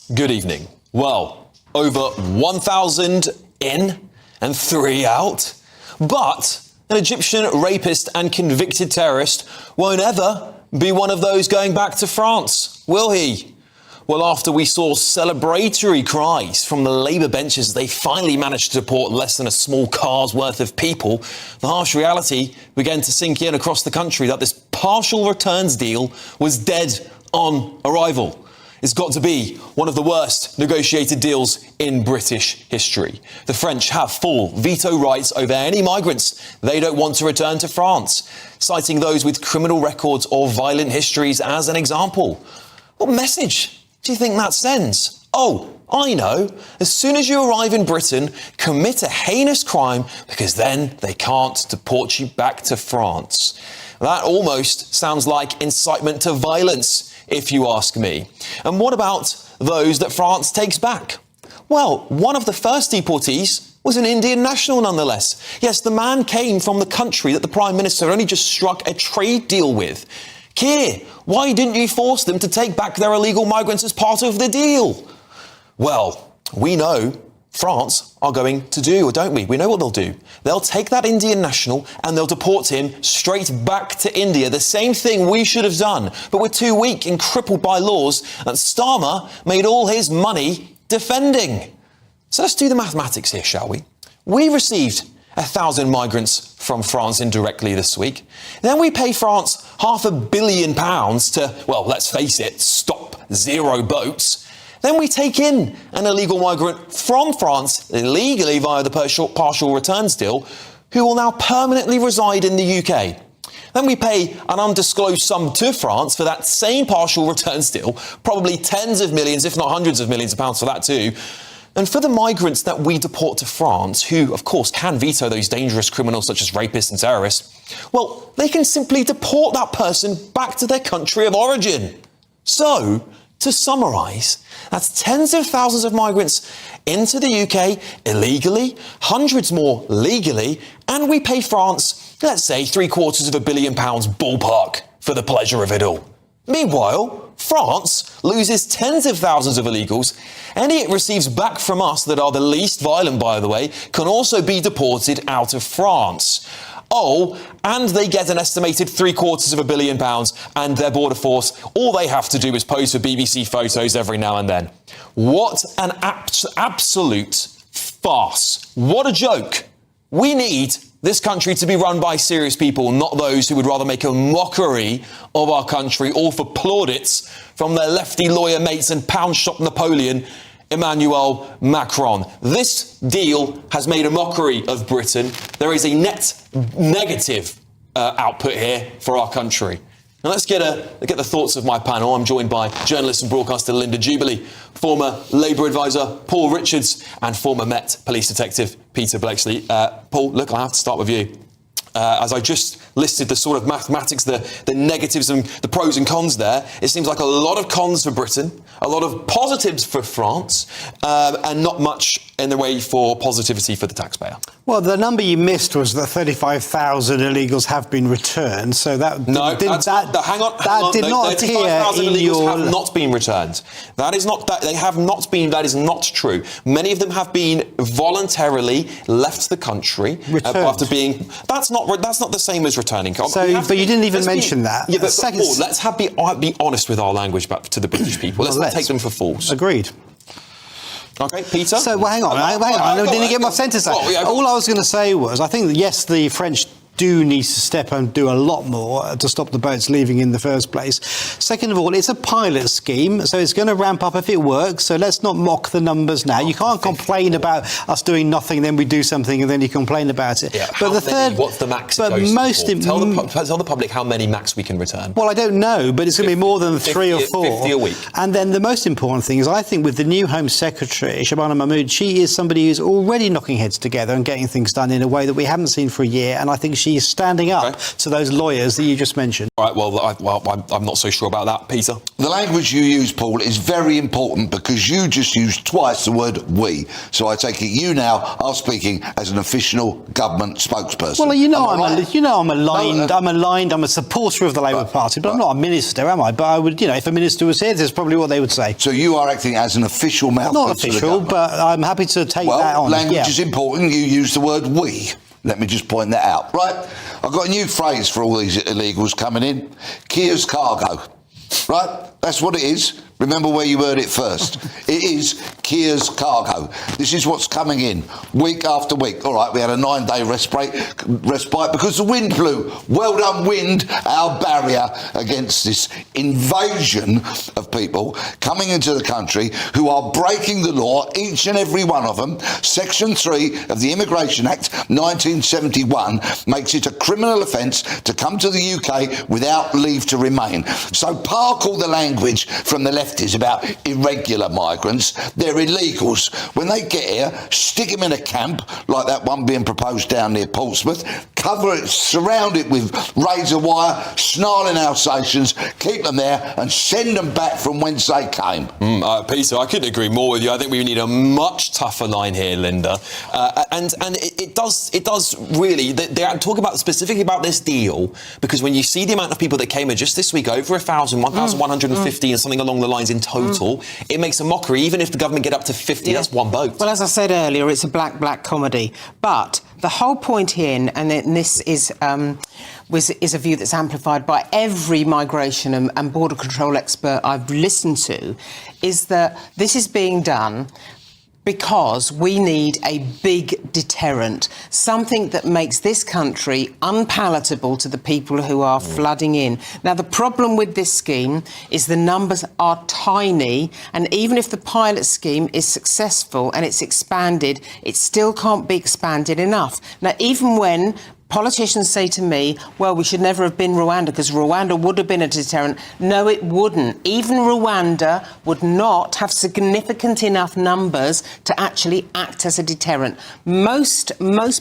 Good evening. Well, over 1,000 in and 3 out. But an Egyptian rapist and convicted terrorist won't ever be one of those going back to France, will he? Well, after we saw celebratory cries from the Labour benches, they finally managed to deport less than a small car's worth of people. The harsh reality began to sink in across the country that this partial returns deal was dead on arrival. It's got to be one of the worst negotiated deals in British history. The French have full veto rights over any migrants they don't want to return to France, citing those with criminal records or violent histories as an example. What message do you think that sends? Oh, I know. As soon as you arrive in Britain, commit a heinous crime because then they can't deport you back to France. That almost sounds like incitement to violence, if you ask me. And what about those that France takes back? Well, one of the first deportees was an Indian national nonetheless. Yes, the man came from the country that the Prime Minister only just struck a trade deal with. Keir, why didn't you force them to take back their illegal migrants as part of the deal? Well, we know France are going to do, or don't we? We know what they'll do. They'll take that Indian national and they'll deport him straight back to India. The same thing we should have done, but we're too weak and crippled by laws that Starmer made all his money defending. So let's do the mathematics here, shall we? We received 1,000 migrants from France indirectly this week. Then we pay France £500 million to, well, let's face it, stop zero boats. Then we take in an illegal migrant from France illegally via the partial returns deal, who will now permanently reside in the UK. Then we pay an undisclosed sum to France for that same partial returns deal, probably tens of millions, if not hundreds of millions of pounds for that too. And for the migrants that we deport to France, who, of course, can veto those dangerous criminals such as rapists and terrorists, well, they can simply deport that person back to their country of origin. So, to summarise, that's tens of thousands of migrants into the UK illegally, hundreds more legally, and we pay France, let's say, £750 million ballpark for the pleasure of it all. Meanwhile, France loses tens of thousands of illegals. Any it receives back from us that are the least violent, by the way, can also be deported out of France. Oh, and they get an estimated £750 million and their border force, all they have to do is pose for BBC photos every now and then. What an absolute farce. What a joke. We need this country to be run by serious people, not those who would rather make a mockery of our country, all for plaudits from their lefty lawyer mates and pound shop Napoleon, Emmanuel Macron. This deal has made a mockery of Britain. There is a net negative output here for our country. Now let's get the thoughts of my panel. I'm joined by journalist and broadcaster Linda Jubilee, former Labour advisor Paul Richards, and former Met police detective Peter Blakeslee. Paul, look, I have to start with you. As I just listed the sort of mathematics, the negatives and the pros and cons there, it seems like a lot of cons for Britain, a lot of positives for France, and not much in the way for positivity for the taxpayer. Well, the number you missed was that 35,000 illegals have been returned. So that did not appear in your. Have not been returned. That is not that they have not been. That is not true. Many of them have been voluntarily left the country after being. That's not the same as returning. So, but you didn't even mention that. Yeah, but Paul, let's be honest with our language back to the British people. Let's not take them for fools. Agreed. Okay, Peter? So, well, hang on. I didn't get my sentence out. All I was going to say was, I think, yes, the French do need to step and do a lot more to stop the boats leaving in the first place. Second of all, it's a pilot scheme, so it's going to ramp up if it works, so let's not mock the numbers now. You can't complain about us doing nothing, then we do something, and then you complain about it. Yeah, what's the max it goes for? Tell the public how many max we can return. Well, I don't know, but it's going to be more than 3 or 4. 50 a week. And then the most important thing is, I think with the new Home Secretary, Shabana Mahmood, she is somebody who's already knocking heads together and getting things done in a way that we haven't seen for a year, and I think she's standing up to those lawyers that you just mentioned. All right, I'm not so sure about that, Peter. The language you use, Paul, is very important because you just used twice the word we. So I take it you now are speaking as an official government spokesperson. Well, I'm aligned. I'm a supporter of the Labour Party, but I'm not a minister, am I? But I would, if a minister was here, this is probably what they would say. So you are acting as an official mouthpiece. Not official, but I'm happy to take that on. Language is important. You use the word we. Let me just point that out. Right, I've got a new phrase for all these illegals coming in. Kia's cargo. Right, that's what it is. Remember where you heard it first. It is Kia's cargo. This is what's coming in week after week. All right, we had a 9-day respite because the wind blew. Well done, wind, our barrier against this invasion of people coming into the country who are breaking the law, each and every one of them. Section 3 of the Immigration Act 1971 makes it a criminal offence to come to the UK without leave to remain. So park all the language from the left is about irregular migrants. They're illegals. When they get here, stick them in a camp like that one being proposed down near Portsmouth, cover it, surround it with razor wire, snarling Alsatians, keep them there and send them back from whence they came. Peter, I couldn't agree more with you. I think we need a much tougher line here, Linda. And it does really, they're talking about specifically about this deal, because when you see the amount of people that came in just this week, over 1,150 and something along the lines in total, it makes a mockery. Even if the government get up to 50, that's one boat. Well, as I said earlier, it's a black comedy. But the whole point here, and this is a view that's amplified by every migration and border control expert I've listened to, is that this is being done because we need a big deterrent, something that makes this country unpalatable to the people who are flooding in. Now, the problem with this scheme is the numbers are tiny, and even if the pilot scheme is successful and it's expanded, it still can't be expanded enough. Now, even when politicians say to me, well, we should never have been Rwanda because Rwanda would have been a deterrent. No, it wouldn't. Even Rwanda would not have significant enough numbers to actually act as a deterrent. Most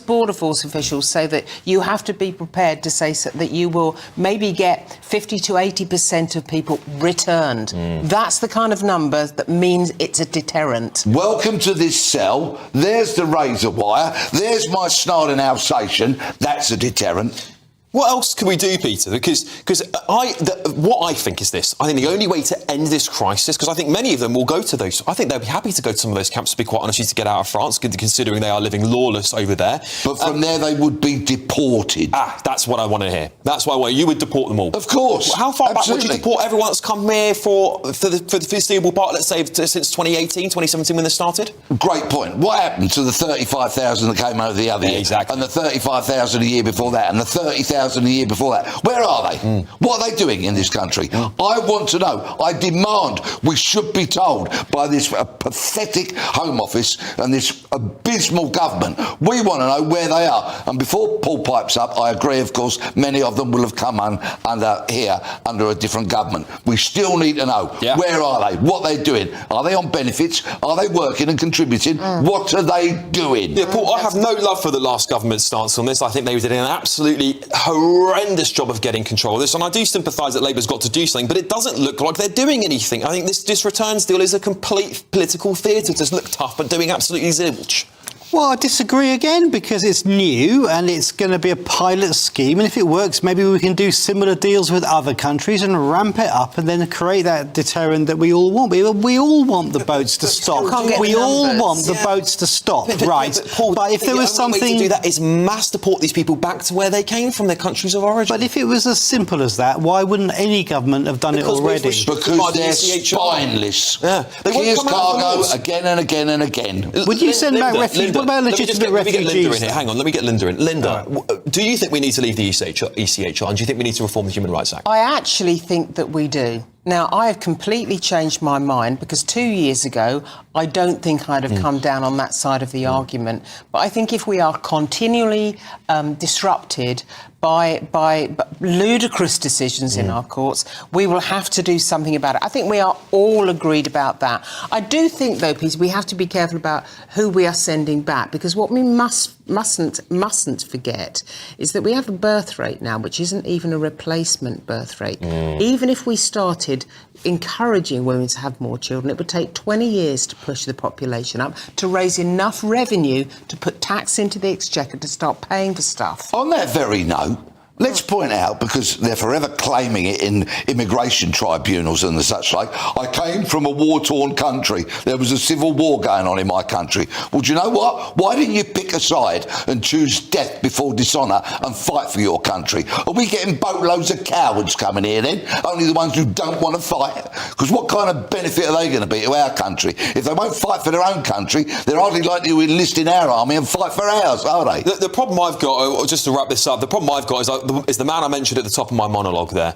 Border Force officials say that you have to be prepared to say that you will maybe get 50 to 80% of people returned. That's the kind of number that means it's a deterrent. Welcome to this cell. There's the razor wire. There's my snarling Alsatian. That's a deterrent. What else can we do, Peter? Because what I think is this. I think the only way to end this crisis, because I think many of them will go to those. I think they'll be happy to go to some of those camps, to be quite honest, to get out of France, considering they are living lawless over there. But from there, they would be deported. That's what I want to hear. That's why you would deport them all. Of course. How far back would you deport everyone that's come here for the foreseeable part, let's say, since 2018, 2017, when this started? Great point. What happened to the 35,000 that came over the other year? Exactly. And the 35,000 a year before that, and the 30,000 a year before that? Where are they? What are they doing in this country? I want to know. I demand we should be told by this pathetic Home Office and this abysmal government. We want to know where they are. And before Paul pipes up, I agree, of course, many of them will have come under a different government. We still need to know. Where are they? What are they doing? Are they on benefits? Are they working and contributing? What are they doing? Yeah, Paul, I have no love for the last government's stance on this. I think they did an absolutely horrendous job of getting control of this, and I do sympathise that Labour's got to do something, but it doesn't look like they're doing anything. I think this returns deal is a complete political theatre to look tough, but doing absolutely zilch. Well, I disagree again, because it's new and it's going to be a pilot scheme, and if it works, maybe we can do similar deals with other countries and ramp it up and then create that deterrent that we all want. We all want the boats to stop. We all want the boats to stop, right? But if there was something... The only way to do that is mass deport these people back to where they came from, their countries of origin. But if it was as simple as that, why wouldn't any government have done it already? Because they're spineless. Yeah. Kia's cargo again and again and again. Would you send back refugees? What about legitimate refugees? Let me get Linda in here. Hang on, let me get Linda in. Linda, do you think we need to leave the ECHR, and do you think we need to reform the Human Rights Act? I actually think that we do. Now, I have completely changed my mind, because 2 years ago, I don't think I'd have come down on that side of the argument. But I think if we are continually disrupted by ludicrous decisions in our courts, we will have to do something about it. I think we are all agreed about that. I do think, though, Peter, we have to be careful about who we are sending back, because what we must mustn't forget is that we have a birth rate now which isn't even a replacement birth rate. Even if we started encouraging women to have more children, it would take 20 years to push the population up to raise enough revenue to put tax into the exchequer to start paying for stuff. On that very note, let's point out, because they're forever claiming it in immigration tribunals and the such like, I came from a war-torn country. There was a civil war going on in my country. Well, do you know what? Why didn't you pick a side and choose death before dishonour and fight for your country? Are we getting boatloads of cowards coming here then? Only the ones who don't want to fight? Because what kind of benefit are they going to be to our country? If they won't fight for their own country, they're hardly likely to enlist in our army and fight for ours, are they? The problem I've got, just to wrap this up, the problem I've got is the man I mentioned at the top of my monologue there.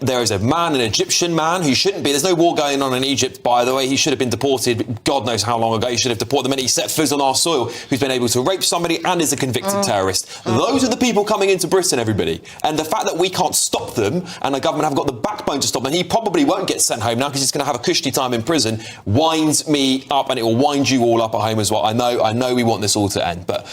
There is a man, an Egyptian man, who shouldn't be. There's no war going on in Egypt, by the way. He should have been deported God knows how long ago. He should have deported the minute he set foot on our soil, who's been able to rape somebody and is a convicted terrorist. Those are the people coming into Britain, everybody. And the fact that we can't stop them and the government haven't got the backbone to stop them, he probably won't get sent home now because he's going to have a cushy time in prison, winds me up, and it will wind you all up at home as well. I know we want this all to end, but